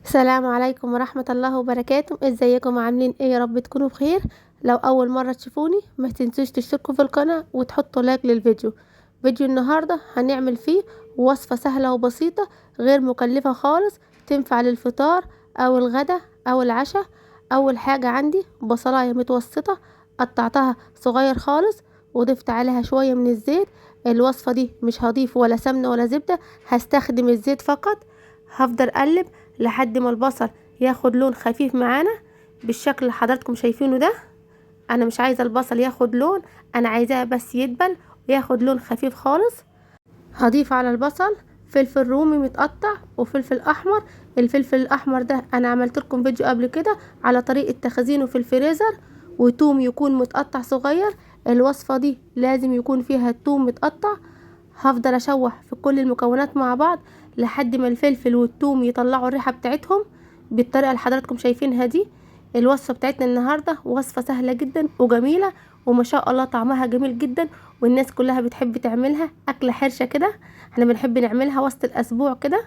السلام عليكم ورحمة الله وبركاته. ازيكم عاملين ايه؟ يا رب تكونوا بخير. لو اول مرة تشوفوني ما تنسوش تشتركوا في القناة وتحطوا لايك للفيديو. فيديو النهاردة هنعمل فيه وصفة سهلة وبسيطة غير مكلفة خالص، تنفع للفطار او الغدا او العشاء. اول حاجة عندي بصلاية متوسطة قطعتها صغير خالص وضفت عليها شوية من الزيت. الوصفة دي مش هضيف ولا سمنة ولا زبدة، هستخدم الزيت فقط. هفضل اقلب لحد ما البصل ياخد لون خفيف معانا بالشكل اللي حضراتكم شايفينه ده. انا مش عايزه البصل ياخد لون، انا عايزاه بس يدبل وياخد لون خفيف خالص. هضيف على البصل فلفل رومي متقطع وفلفل احمر. الفلفل الاحمر ده انا عملت لكم فيديو قبل كده على طريقه تخزينه في الفريزر. وتوم يكون متقطع صغير، الوصفه دي لازم يكون فيها التوم متقطع. هفضل اشوح في كل المكونات مع بعض لحد ما الفلفل والثوم يطلعوا الريحه بتاعتهم بالطريقه اللي حضراتكم شايفينها دي. الوصفه بتاعتنا النهارده وصفه سهله جدا وجميله، وما شاء الله طعمها جميل جدا، والناس كلها بتحب تعملها. اكله حرشه كده احنا بنحب نعملها وسط الاسبوع كده.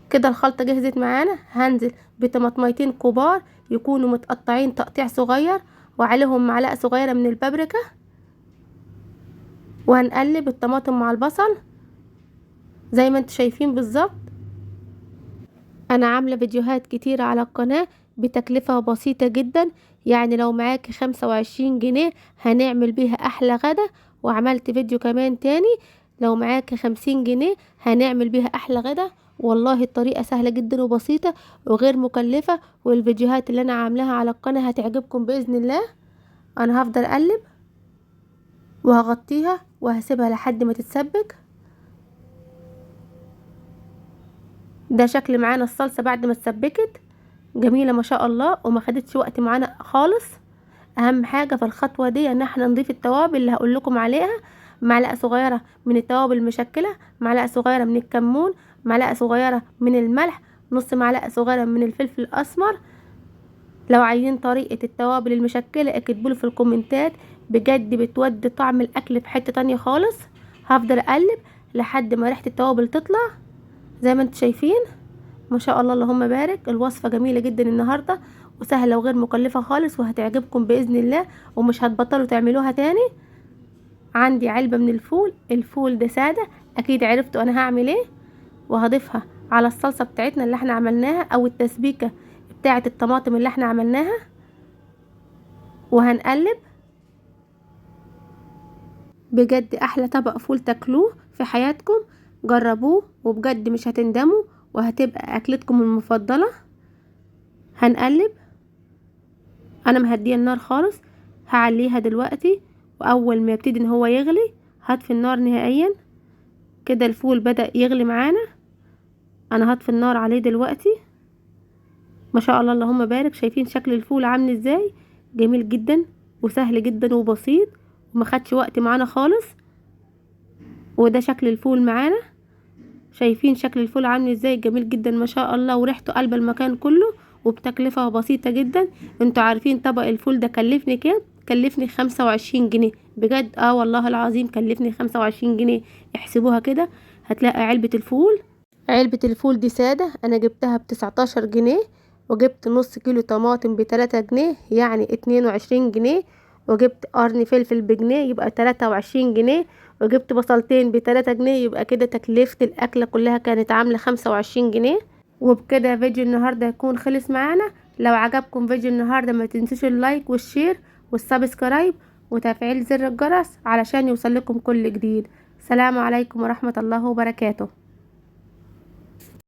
كده الخلطه جهزت معانا. هنزل بطماطميتين كبار يكونوا متقطعين تقطيع صغير وعليهم معلقه صغيره من البابريكا، وهنقلب الطماطم مع البصل زي ما انتوا شايفين بالظبط. انا عامله فيديوهات كتيره على القناه بتكلفه بسيطه جدا، يعني لو معاكي 25 جنيه هنعمل بيها احلى غدا. وعملت فيديو كمان تاني لو معاكي 50 جنيه هنعمل بيها احلى غدا. والله الطريقه سهله جدا وبسيطه وغير مكلفه، والفيديوهات اللي انا عاملاها على القناه هتعجبكم باذن الله. انا هفضل اقلب وهغطيها وهسيبها لحد ما تتسبك. ده شكل معانا الصلصه بعد ما اتسبكت، جميله ما شاء الله وما خدتش وقت معانا خالص. اهم حاجه في الخطوه دي ان احنا نضيف التوابل اللي هقول لكم عليها. معلقه صغيره من التوابل المشكله، معلقه صغيره من الكمون، معلقه صغيره من الملح، نص معلقه صغيره من الفلفل الاسمر. لو عايزين طريقه التوابل المشكله اكتبولي في الكومنتات، بجد بتودي طعم الاكل في حته تانية خالص. هفضل اقلب لحد ما ريحه التوابل تطلع زي ما انتم شايفين. ما شاء الله اللهم بارك. الوصفة جميلة جدا النهاردة وسهلة وغير مكلفة خالص وهتعجبكم بإذن الله ومش هتبطلوا تعملوها تاني. عندي علبة من الفول، الفول ده سادة اكيد عرفتوا انا هعمل ايه. وهضيفها على الصلصة بتاعتنا اللي احنا عملناها او التسبيكة بتاعة الطماطم اللي احنا عملناها، وهنقلب. بجد احلى طبق فول تاكلوه في حياتكم، جربوه وبجد مش هتندموا وهتبقى اكلتكم المفضلة. هنقلب. انا مهديه النار خالص، هعليها دلوقتي، واول ما يبتدي ان هو يغلي هطفي النار نهائيا. كده الفول بدأ يغلي معانا، انا هطفي النار عليه دلوقتي. ما شاء الله اللهم بارك. شايفين شكل الفول عامل ازاي؟ جميل جدا وسهل جدا وبسيط وما خدش وقت معانا خالص. وده شكل الفول معانا، شايفين شكل الفول عامل ازاي؟ جميل جدا ما شاء الله وريحته قلبة المكان كله وبتكلفة بسيطة جدا. انتوا عارفين طبق الفول ده كلفني كام؟ كلفني 25 جنيه بجد. والله العظيم كلفني 25 جنيه. احسبوها كده هتلاقي علبة الفول دي سادة انا جبتها ب19 جنيه، وجبت نص كيلو طماطم ب3 جنيه يعني 22 جنيه، وجبت قرن فلفل بجنيه يبقى 23 جنيه، وجبت بصلتين ب3 جنيه. يبقى كده تكلفة الأكلة كلها كانت عاملة 25 جنيه. وبكده فيديو النهاردة يكون خلص معانا. لو عجبكم فيديو النهاردة ما تنسوش اللايك والشير والسبسكرايب وتفعيل زر الجرس علشان يوصل لكم كل جديد. سلام عليكم ورحمة الله وبركاته.